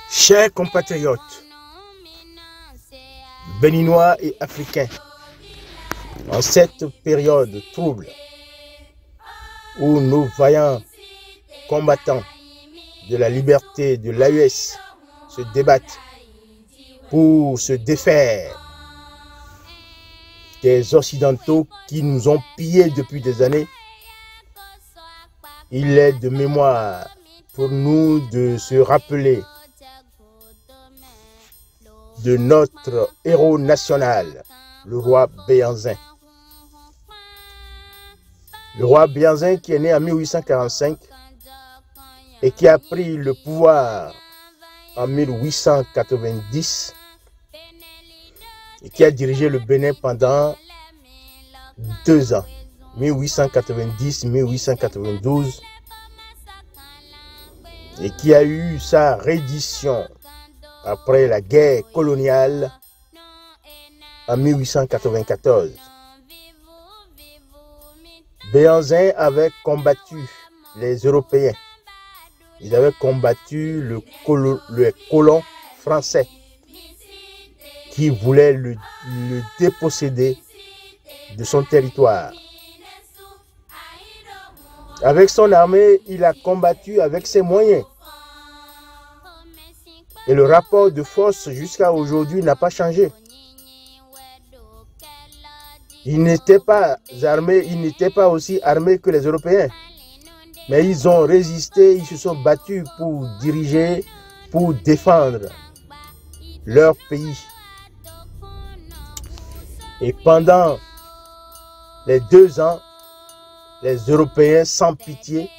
Chers compatriotes, béninois et africains, en cette période trouble où nos vaillants combattants de la liberté de l'AES se débattent pour se défaire des Occidentaux qui nous ont pillés depuis des années, il est de mémoire pour nous de se rappeler de notre héros national, le roi Béhanzin. Le roi Béhanzin qui est né en 1845 et qui a pris le pouvoir en 1890 et qui a dirigé le Bénin pendant 2 ans, 1890-1892, et qui a eu sa reddition après la guerre coloniale en 1894. Béhanzin avait combattu les Européens. Il avait combattu le colon français qui voulait le déposséder de son territoire. Avec son armée, il a combattu avec ses moyens. Et le rapport de force jusqu'à aujourd'hui n'a pas changé. Ils n'étaient pas armés, ils n'étaient pas aussi armés que les Européens. Mais ils ont résisté, ils se sont battus pour diriger, pour défendre leur pays. Et pendant les 2 ans, les Européens, sans pitié,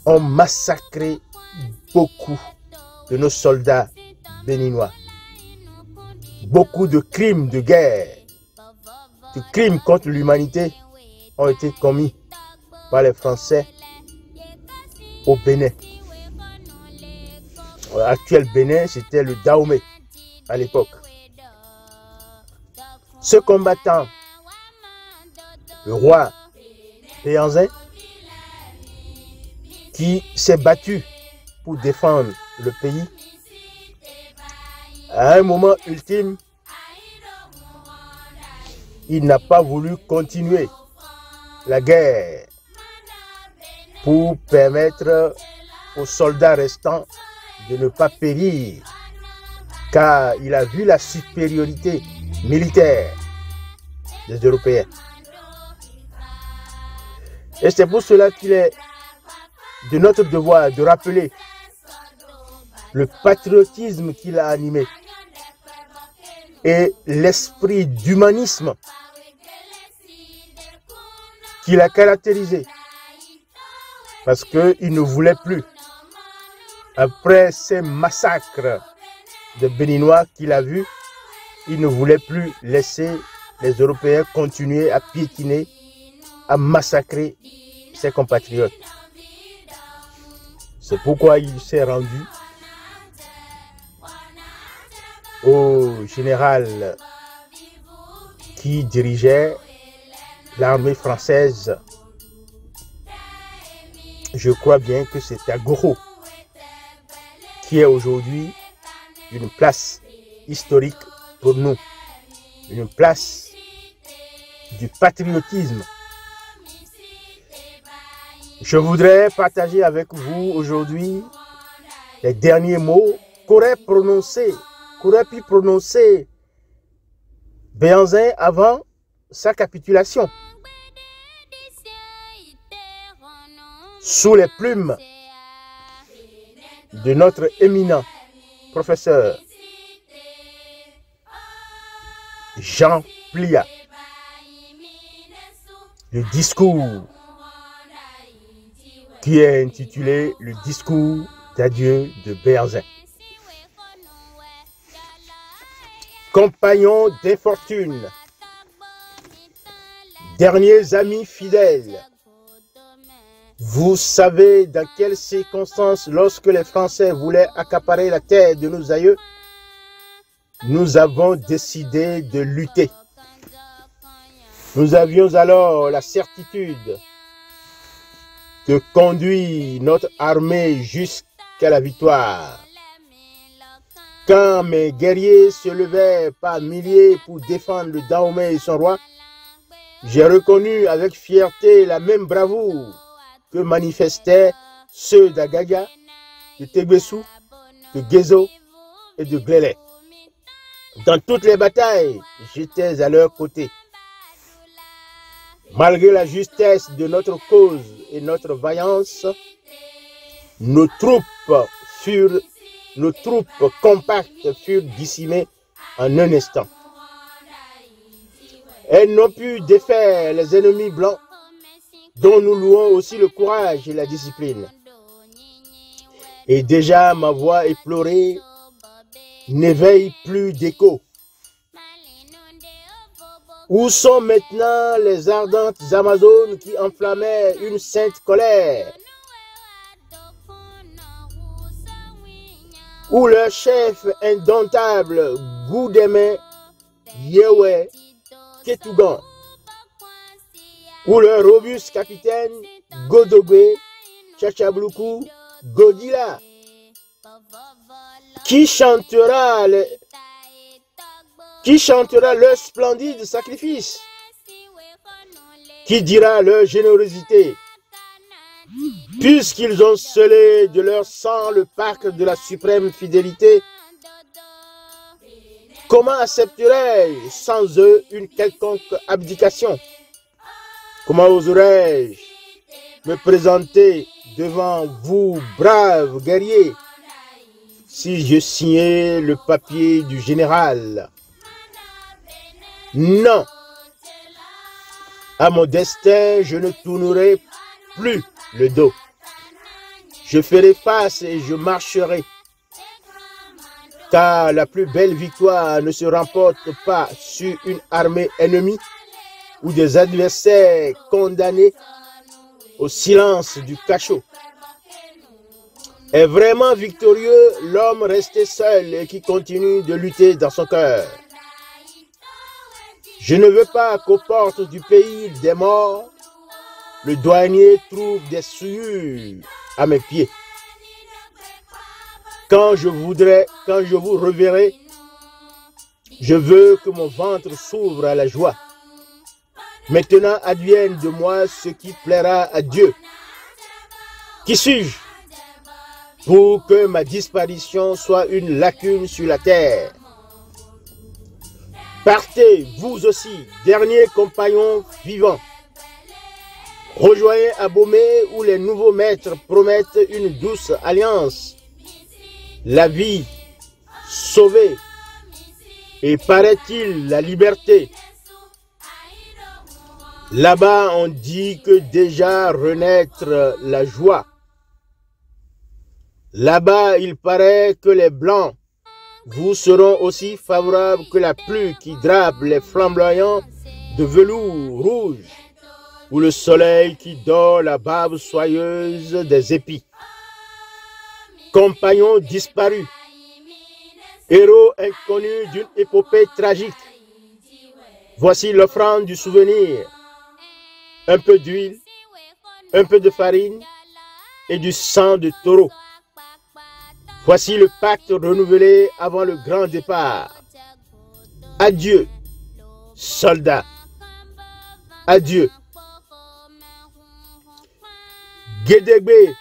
ont massacré beaucoup de nos soldats béninois. Beaucoup de crimes de guerre, de crimes contre l'humanité ont été commis par les Français au Bénin. L'actuel Bénin, c'était le Dahomey à l'époque. Ce combattant, le roi Béhanzin, qui s'est battu pour défendre le pays, à un moment ultime, il n'a pas voulu continuer la guerre pour permettre aux soldats restants de ne pas périr, car il a vu la supériorité militaire des Européens. Et c'est pour cela qu'il est de notre devoir de rappeler le patriotisme qu'il a animé et l'esprit d'humanisme qu'il a caractérisé. Parce qu'il ne voulait plus, après ces massacres de Béninois qu'il a vus, il ne voulait plus laisser les Européens continuer à piétiner, à massacrer ses compatriotes. C'est pourquoi il s'est rendu au général qui dirigeait l'armée française. Je crois bien que c'est à Goro, qui est aujourd'hui une place historique pour nous, une place du patriotisme. Je voudrais partager avec vous aujourd'hui les derniers mots qu'aurait pu prononcer Béhanzin avant sa capitulation. Sous les plumes de notre éminent professeur Jean Plia, le discours qui est intitulé « Le discours d'adieu de Béhanzin ». Compagnons d'infortune, derniers amis fidèles, vous savez dans quelles circonstances, lorsque les Français voulaient accaparer la terre de nos aïeux, nous avons décidé de lutter. Nous avions alors la certitude de conduire notre armée jusqu'à la victoire. Quand mes guerriers se levaient par milliers pour défendre le Dahomey et son roi, j'ai reconnu avec fierté la même bravoure que manifestaient ceux d'Agaga, de Tegbessou, de Gezo et de Glélé. Dans toutes les batailles, j'étais à leur côté. Malgré la justesse de notre cause et notre vaillance, nos troupes compactes furent décimées en un instant. Elles n'ont pu défaire les ennemis blancs, dont nous louons aussi le courage et la discipline. Et déjà ma voix éplorée n'éveille plus d'écho. Où sont maintenant les ardentes Amazones qui enflammaient une sainte colère? Où leur chef indomptable Goudeme Yewe Ketougan? Où leur robuste capitaine Godogwe Chachabloukou Godila? Qui chantera leur splendide sacrifice? Qui dira leur générosité? Puisqu'ils ont scellé de leur sang le pacte de la suprême fidélité, comment accepterais-je sans eux une quelconque abdication? Comment oserais-je me présenter devant vous, braves guerriers, si je signais le papier du général? Non, à mon destin, je ne tournerai plus le dos. Je ferai face et je marcherai, car la plus belle victoire ne se remporte pas sur une armée ennemie ou des adversaires condamnés au silence du cachot. Est vraiment victorieux l'homme resté seul et qui continue de lutter dans son cœur. Je ne veux pas qu'aux portes du pays des morts, le douanier trouve des souillures à mes pieds. Quand je vous reverrai, je veux que mon ventre s'ouvre à la joie. Maintenant advienne de moi ce qui plaira à Dieu. Qui suis-je pour que ma disparition soit une lacune sur la terre? Partez, vous aussi, derniers compagnons vivants. Rejoignez Abomey où les nouveaux maîtres promettent une douce alliance. La vie sauvée et paraît-il la liberté. Là-bas, on dit que déjà renaître la joie. Là-bas, il paraît que les blancs vous seront aussi favorables que la pluie qui drape les flamboyants de velours rouge ou le soleil qui dort la barbe soyeuse des épis. Compagnons disparus, héros inconnus d'une épopée tragique, voici l'offrande du souvenir. Un peu d'huile, un peu de farine et du sang de taureau. Voici le pacte renouvelé avant le grand départ. Adieu, soldats. Adieu. Guédégbé,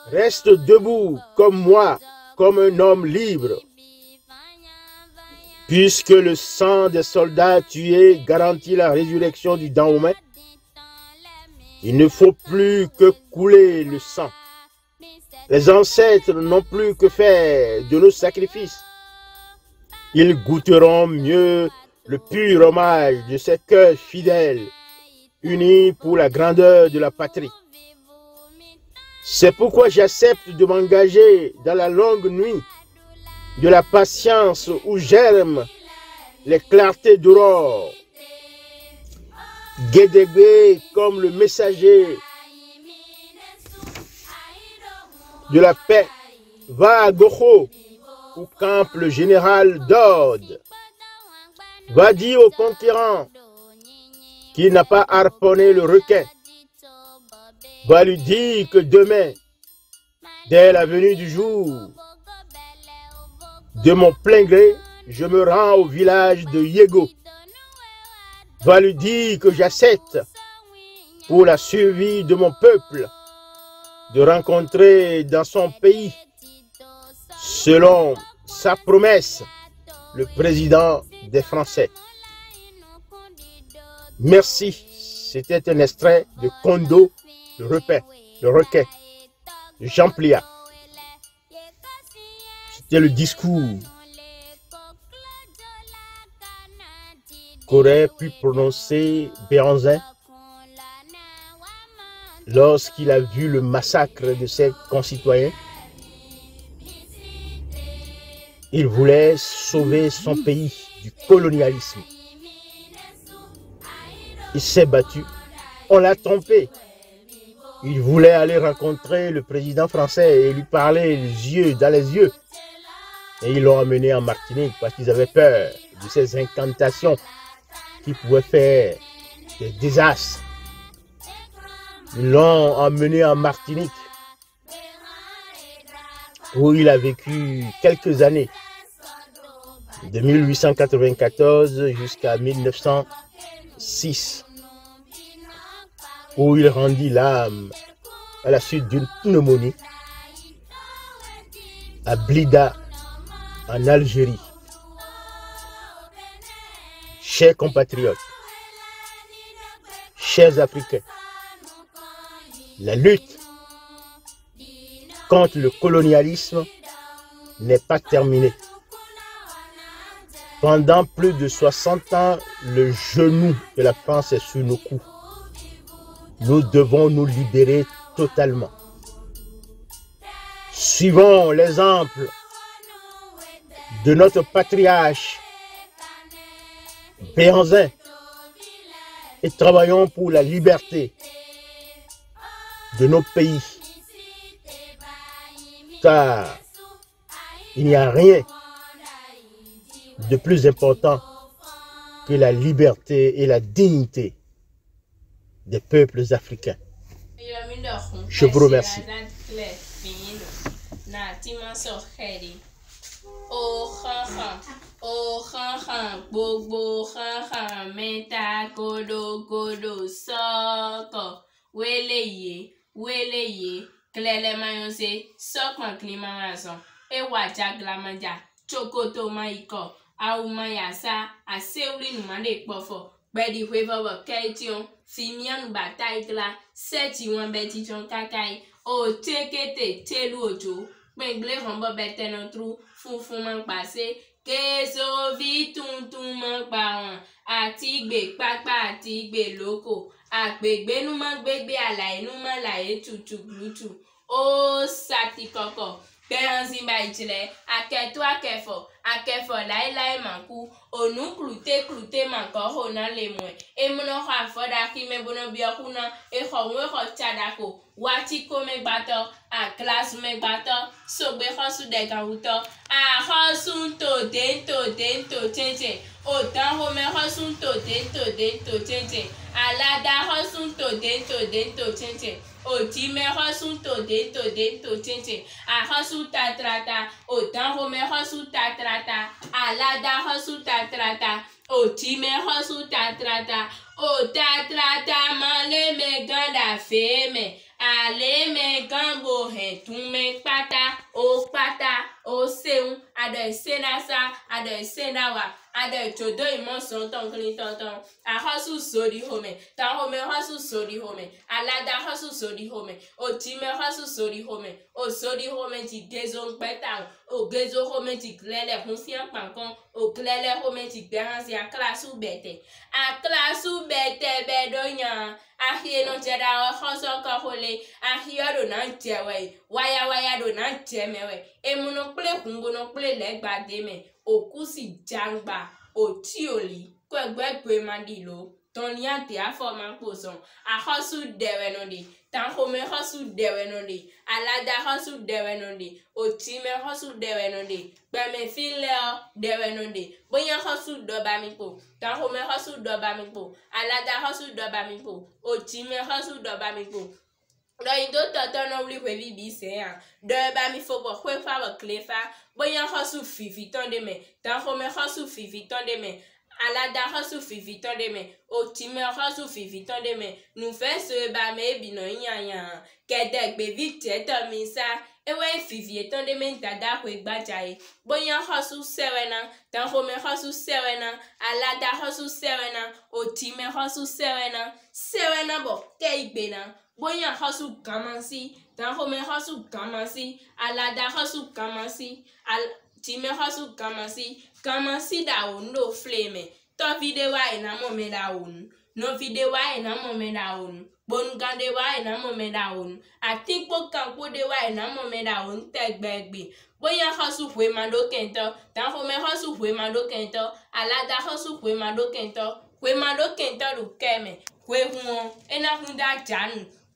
reste debout comme moi, comme un homme libre. Puisque le sang des soldats tués garantit la résurrection du Dahomey, il ne faut plus que couler le sang. Les ancêtres n'ont plus que faire de nos sacrifices. Ils goûteront mieux le pur hommage de ces cœurs fidèles, unis pour la grandeur de la patrie. C'est pourquoi j'accepte de m'engager dans la longue nuit de la patience où germent les clartés d'aurore. Guédégbé comme le messager de la paix va à Gokho où campe le général Dode. Va dire au conquérant qu'il n'a pas harponné le requin. Va lui dire que demain, dès la venue du jour, De mon plein gré, je me rends au village de Yego. Va lui dire que j'accepte, pour la survie de mon peuple, de rencontrer dans son pays, selon sa promesse, le président des Français. Merci. C'était un extrait de Kondo, le requin de Jean Plia. C'était le discours qu'aurait pu prononcer Béhanzin lorsqu'il a vu le massacre de ses concitoyens. Il voulait sauver son pays du colonialisme. Il s'est battu. On l'a trompé. Il voulait aller rencontrer le président français et lui parler les yeux dans les yeux. Et ils l'ont amené en Martinique parce qu'ils avaient peur de ces incantations qui pouvaient faire des désastres. Ils l'ont emmené en Martinique où il a vécu quelques années, de 1894 jusqu'à 1906, où il rendit l'âme à la suite d'une pneumonie à Blida, en Algérie. Chers compatriotes, chers Africains, la lutte contre le colonialisme n'est pas terminée. Pendant plus de 60 ans, le genou de la France est sur nos coups. Nous devons nous libérer totalement. Suivons l'exemple de notre patriarche Béhanzin et travaillons pour la liberté de nos pays. Car il n'y a rien de plus important que la liberté et la dignité des peuples africains. Je vous remercie. Klele mayonse, sokman klima razon, e waja glamanja, chokoto maiko, au mayasa, a seuli numande pofo, bedi huevo kaition, fimian batay gla, seti wan beti chon kakay, o tekete telu ojo, bengle rombo beten tru, fufuman pase, keso vitun man pawan, atigbe papa atigbe loko, agbegbe numan gbegbe alaye numan laye tutu glutu. O sati koko, Béhanzin ba ichile, aketu akefo lai manku, onu klute manko hona lemwe, emuno ha foda ki me bono biokuna, e ho chadako, wati kome bato, a klas me bato, sobe hosu de gauto, a hosun to dento tente, o tan home hosun to dento tente, alada hosun to dento tente. O time hosun to dento tente, a hosu tatrata, o tan home hosu tatrata, alada hosu tatrata, o time hosu tatrata, o tatrata male me ganda feme, ale me gambo he tume pata, o seun, ade senasa, ade senawa, ade chodo imonson ton tonton, a hosu sodi home, ta home hosu sodi home, alada hosu sodi home, o time hosu sodi home, o sodi home ti gezon petang, o gezo home ti klele hunsian pankon, o klele home ti Béhanzin a klasu bete bedonya, a hie no jeda hoso kahole, a hie do nan tewe, waya do nan temewe, e muno ple hungono ple legba deme, o kusi jangba, o tioli, kwegwe mandilo, ton liante a forman poson, a hosu dewenonde, tan home hosu dewenonde, alada hosu dewenonde, o time hosu dewenonde, beme fileo dewenonde, bonya hosu dobamipo, tan home hosu dobamipo, alada hosu dobamipo, o time hosu dobamipo. Lo indo toto no wli kwe vi bi se an. De ba mi fo bo kwe fa bo klefa boyan hosu fifi ton de me dan home hosu fifi ton de me alada hosu fifi ton de me otime hosu fifi ton de me nous fait ce ba me bino yan kedek be vite to mi sa ewe fifi ton de me dada ko gbajaye boyan hosu sewena dan home hosu sewena alada hosu sewena otime hosu sewena bo ke igbena boyan hosu kamansi dan home hosu kamansi alada hosu kamansi al time hosu kamansi da no flame to video wa ina mo me da un no video wa ina mo me da un bon gande wa ina mo me da un ati po kan po de wa ina mo me da un tegbegbe boyan hosu hwe mando kento dan home hosu hwe mando kento alada hosu hwe mando kento lu keme hwe huon ena hunda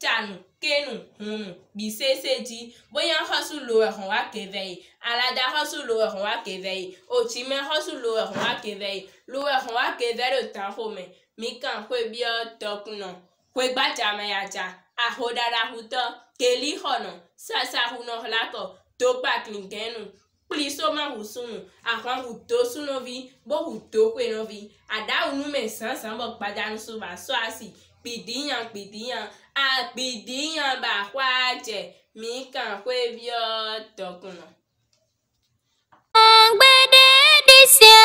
janu kenu hunu biseseji boyan hosu lo ehon wa kevei alada hosu lo ehon wa kevei otime hosu lo ehon wa kevei lo ehon wa kevei tan home mi kan hwe bi o tokuno hwe gbaja me aja ahodara huto keli hono sasa huno lako to pa klinkenu pliso ma husunu ahwan huto sunovi bo huto kwenovi ada unu me sansan bo gbaja nsu ba so asi pidiyan ba kwaje mi kan hwe bi o tokuno Gbede dise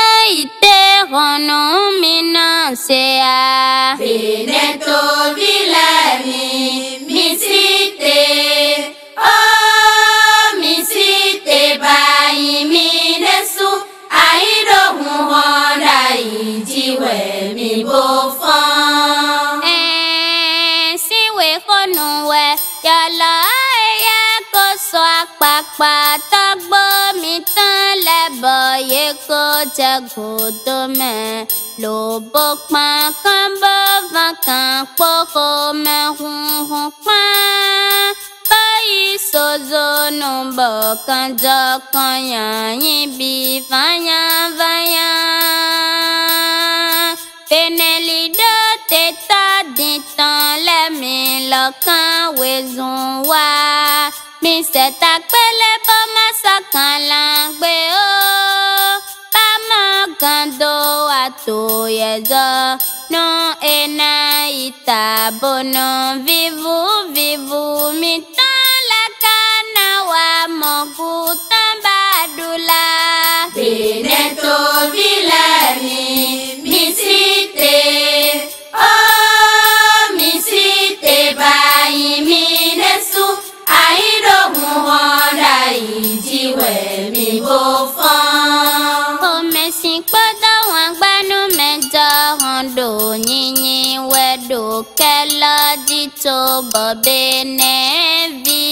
ite hono mina sea Veneto vilani misite oh misite bai minesu aido honda ijiwe mi bofan siwe hono we yala ya ko so apapa tagbo mi tan lebo ye ko jago to me lo bokma kan bo vakan poko me hun pa bai sozo no bo kan jo kan yan bi vanya peneli do teta ditan le mi lokan wezun wa mi se ta pele bo masakan langbe o gando ato yezo no ena ita bono vivu mi tan la kana wa mogu tambadula Veneto vilani misite oh misite bai minesu aido honda ijiwe mi bofan Pada wang banu meja hondo nyinyi wedo kela jito bobe nevi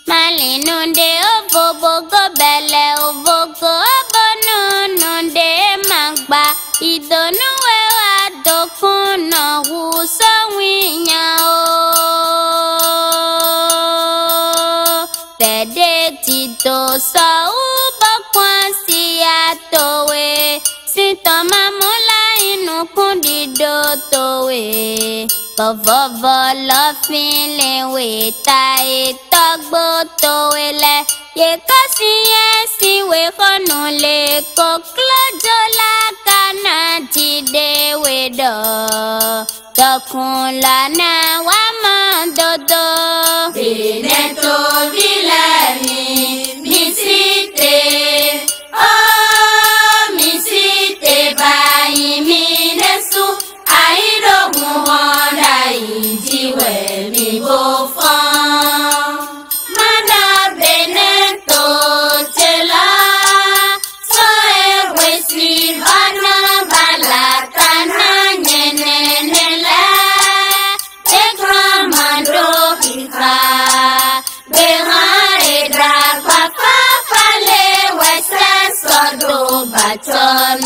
malinunde ovobogo bele ovogo abonu nunde magba idonu wewa dokuno huso winya o tede tito sa ubakwansi atowe sitoma mula inu kundido towe vovo lo file we tai togbo towe le ye kasi si we konule ko klojo la kana jide we do dokun la na wa mandodo Veneto vilani misite oh misite bai minesu aido honda ijiwe mi bofan mana Veneto chela so wesi bana balatana nyenenela de gramando hitra behare dra papa fale wese sodo baton